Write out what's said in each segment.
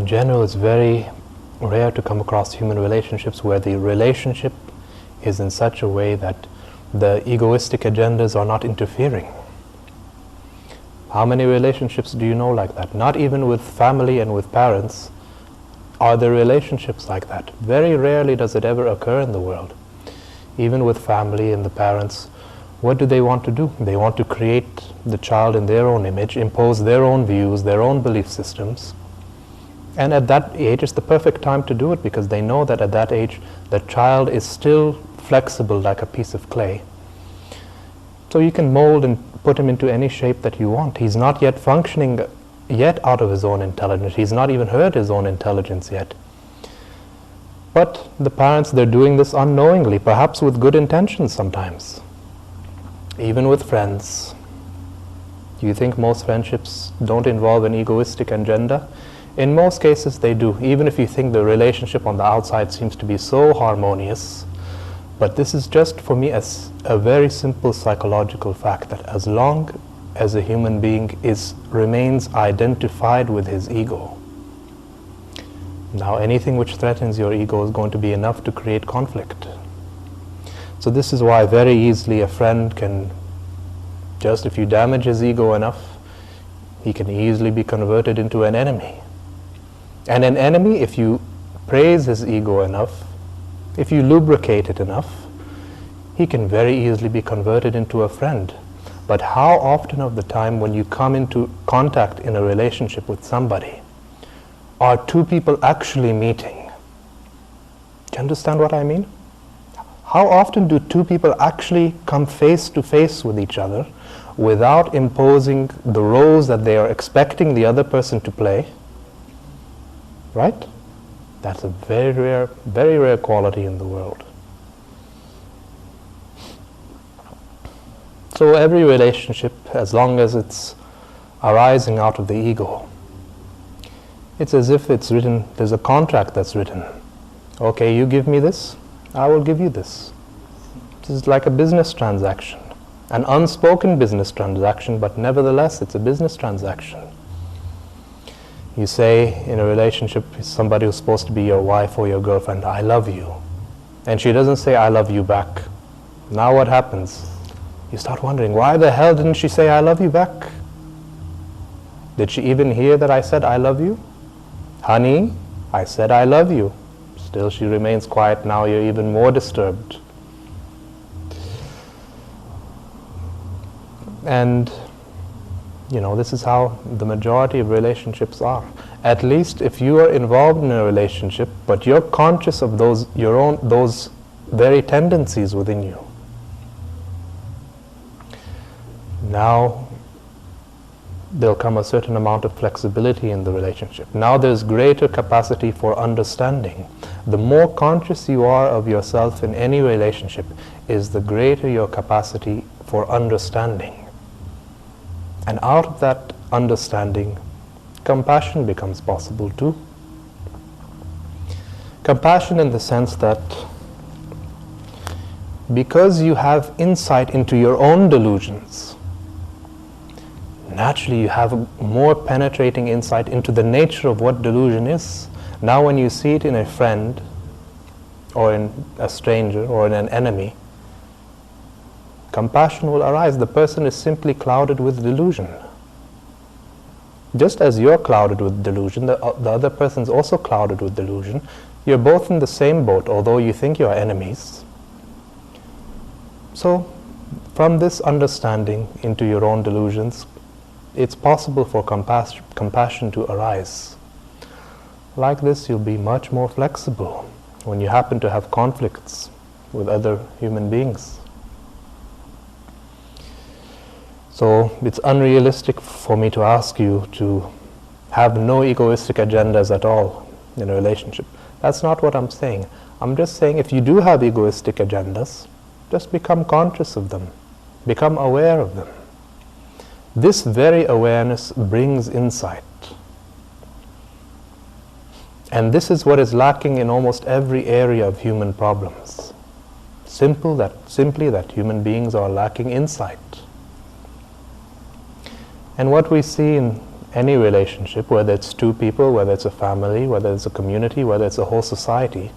general, it's very rare to come across human relationships where the relationship is in such a way that the egoistic agendas are not interfering. How many relationships do you know like that? Not even with family and with parents are there relationships like that. Very rarely does it ever occur in the world. Even with family and the parents, what do they want to do? They want to create the child in their own image, impose their own views, their own belief systems. And at that age, it's the perfect time to do it, because they know that at that age, the child is still flexible like a piece of clay. So you can mold and put him into any shape that you want. He's not yet functioning yet out of his own intelligence. He's not even heard his own intelligence yet. But the parents, they're doing this unknowingly, perhaps with good intentions sometimes. Even with friends. Do you think most friendships don't involve an egoistic agenda? In most cases they do, even if you think the relationship on the outside seems to be so harmonious. But this is just, for me, as a very simple psychological fact, that as long as a human being remains identified with his ego, now anything which threatens your ego is going to be enough to create conflict. So this is why very easily a friend can, just if you damage his ego enough, he can easily be converted into an enemy. And an enemy, if you praise his ego enough, if you lubricate it enough, he can very easily be converted into a friend. But how often of the time when you come into contact in a relationship with somebody, are two people actually meeting? Do you understand what I mean? How often do two people actually come face to face with each other without imposing the roles that they are expecting the other person to play? Right? That's a very rare quality in the world. So every relationship, as long as it's arising out of the ego, it's as if it's written, there's a contract that's written. Okay, you give me this, I will give you this. This is like a business transaction, an unspoken business transaction, but nevertheless it's a business transaction. You say in a relationship, somebody who's supposed to be your wife or your girlfriend, I love you. And she doesn't say, I love you back. Now what happens? You start wondering, why the hell didn't she say, I love you back? Did she even hear that I said, I love you? Honey, I said, I love you. Still she remains quiet. Now you're even more disturbed. And this is how the majority of relationships are. At least if you are involved in a relationship, but you're conscious of those very tendencies within you. Now there'll come a certain amount of flexibility in the relationship. Now there's greater capacity for understanding. The more conscious you are of yourself in any relationship, is the greater your capacity for understanding. And out of that understanding, compassion becomes possible too. Compassion in the sense that because you have insight into your own delusions, naturally you have a more penetrating insight into the nature of what delusion is. Now when you see it in a friend, or in a stranger, or in an enemy, compassion will arise. The person is simply clouded with delusion. Just as you're clouded with delusion, the other person's also clouded with delusion. You're both in the same boat, although you think you're enemies. So, from this understanding into your own delusions, it's possible for compassion to arise. Like this, you'll be much more flexible when you happen to have conflicts with other human beings. So it's unrealistic for me to ask you to have no egoistic agendas at all in a relationship. That's not what I'm saying. I'm just saying if you do have egoistic agendas, just become conscious of them. Become aware of them. This very awareness brings insight. And this is what is lacking in almost every area of human problems. Simply that human beings are lacking insight. And what we see in any relationship, whether it's two people, whether it's a family, whether it's a community, whether it's a whole society,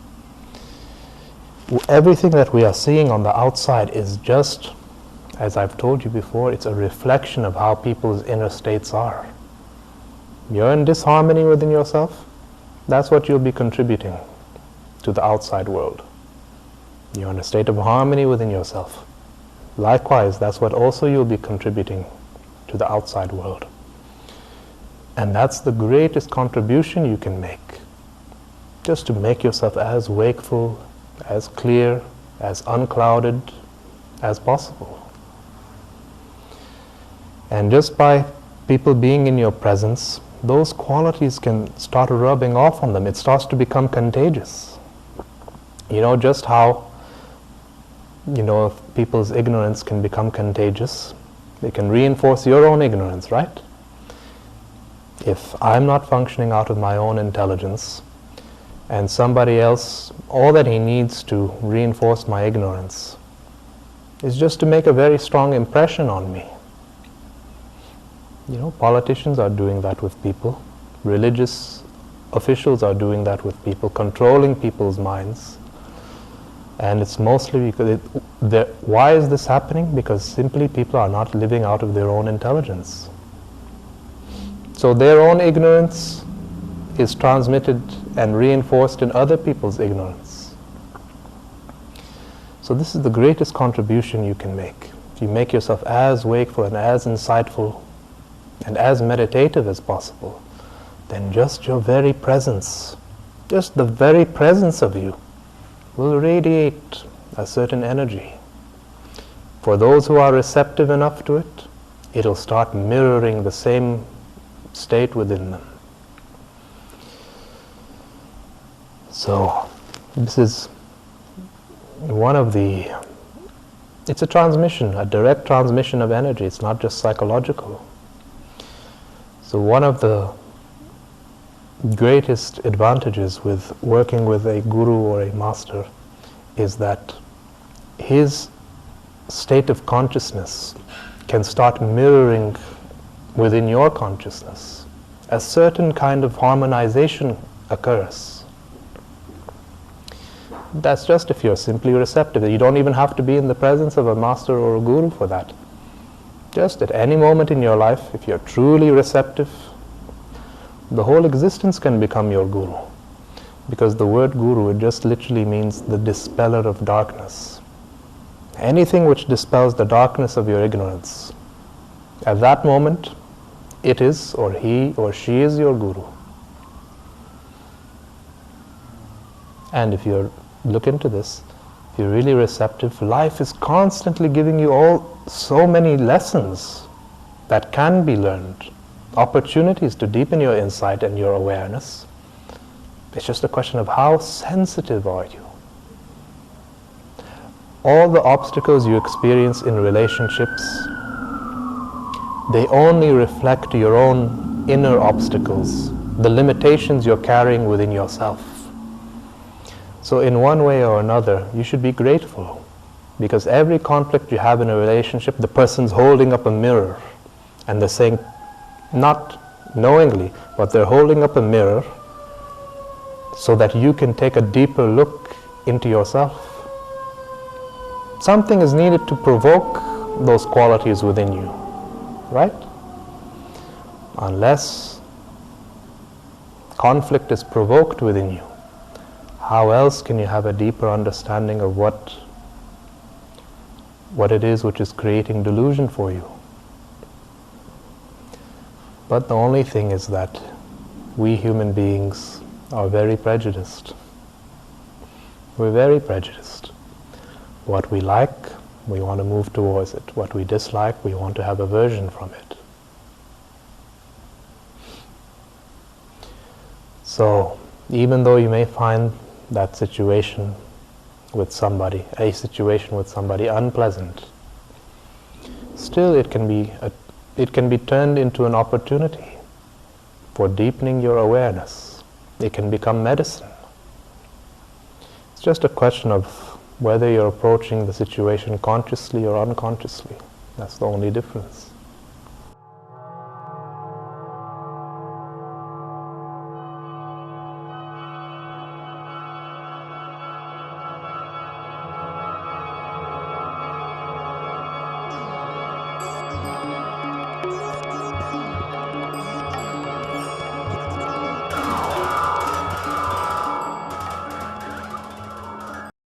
everything that we are seeing on the outside is just, as I've told you before, it's a reflection of how people's inner states are. You're in disharmony within yourself, that's what you'll be contributing to the outside world. You're in a state of harmony within yourself. Likewise, that's what also you'll be contributing to the outside world. And that's the greatest contribution you can make. Just to make yourself as wakeful, as clear, as unclouded as possible. And just by people being in your presence, those qualities can start rubbing off on them. It starts to become contagious. You know, just how, people's ignorance can become contagious. They can reinforce your own ignorance, right? If I'm not functioning out of my own intelligence, and somebody else, all that he needs to reinforce my ignorance is just to make a very strong impression on me. Politicians are doing that with people. Religious officials are doing that with people, controlling people's minds. And it's mostly because why is this happening? Because simply people are not living out of their own intelligence. So their own ignorance is transmitted and reinforced in other people's ignorance. So this is the greatest contribution you can make. If you make yourself as wakeful and as insightful and as meditative as possible, then just your very presence, just the very presence of you, will radiate a certain energy. For those who are receptive enough to it, it'll start mirroring the same state within them. So this is one of it's a transmission, a direct transmission of energy. It's not just psychological. So one of the greatest advantages with working with a guru or a master is that his state of consciousness can start mirroring within your consciousness. A certain kind of harmonization occurs. That's just if you're simply receptive. You don't even have to be in the presence of a master or a guru for that. Just at any moment in your life, if you're truly receptive, the whole existence can become your guru. Because the word guru, it just literally means the dispeller of darkness. Anything which dispels the darkness of your ignorance, at that moment, it is, or he or she is your guru. And if you look into this, if you're really receptive, life is constantly giving you so many lessons that can be learned, opportunities to deepen your insight and your awareness. It's just a question of how sensitive are you. All the obstacles you experience in relationships, they only reflect your own inner obstacles, the limitations you're carrying within yourself. So in one way or another, you should be grateful, because every conflict you have in a relationship, the person's holding up a mirror and they're saying, not knowingly, but they're holding up a mirror so that you can take a deeper look into yourself. Something is needed to provoke those qualities within you, right? Unless conflict is provoked within you, how else can you have a deeper understanding of what it is which is creating delusion for you? But the only thing is that we human beings are very prejudiced. We're very prejudiced. What we like, we want to move towards it. What we dislike, we want to have aversion from it. So, even though you may find that situation with somebody, a situation with somebody unpleasant, still it can be turned into an opportunity for deepening your awareness. It can become medicine. It's just a question of whether you're approaching the situation consciously or unconsciously. That's the only difference.